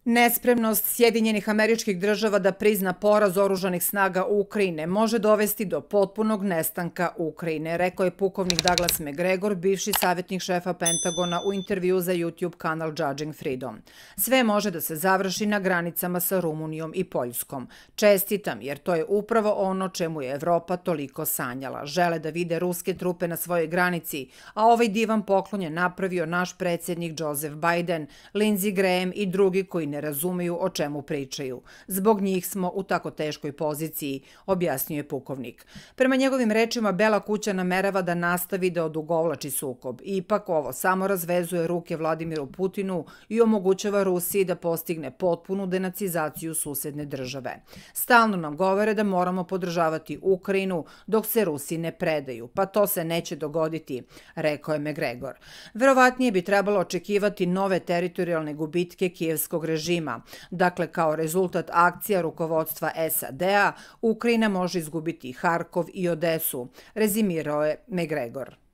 Nespremnost Sjedinjenih Američkih Država da prizna poraz oružanih snaga Ukrajine može dovesti do potpunog nestanka Ukrajine, rekao je pukovnik Douglas Macgregor, bivši savjetnik šefa Pentagona u intervju za YouTube kanal Judging Freedom. Sve može da se završi na granicama sa Rumunijom i Poljskom. Čestitam, jer to je upravo ono čemu je Evropa toliko sanjala. Žele da vide ruske trupe na svojoj granici, a ovaj divan poklon je napravio naš predsjednik Joseph Biden, Lindsey Graham i drugi koji ne razumeju o čemu pričaju. Zbog njih smo u tako teškoj poziciji, objasnio je pukovnik. Prema njegovim rečima, Bela kuća namerava da nastavi da odugovlači sukob. Ipak ovo samo razvezuje ruke Vladimiru Putinu i omogućava Rusiji da postigne potpunu denacizaciju susedne države. Stalno nam govore da moramo podržavati Ukrajinu dok se Rusi ne predaju, pa to se neće dogoditi, rekao je Macgregor. Verovatnije bi trebalo očekivati nove teritorijalne gubitke kijevskog režima. Dakle, kao rezultat akcija rukovodstva SAD-a, Ukrajina može izgubiti Harkov i Odesu, rezimirao je Macgregor.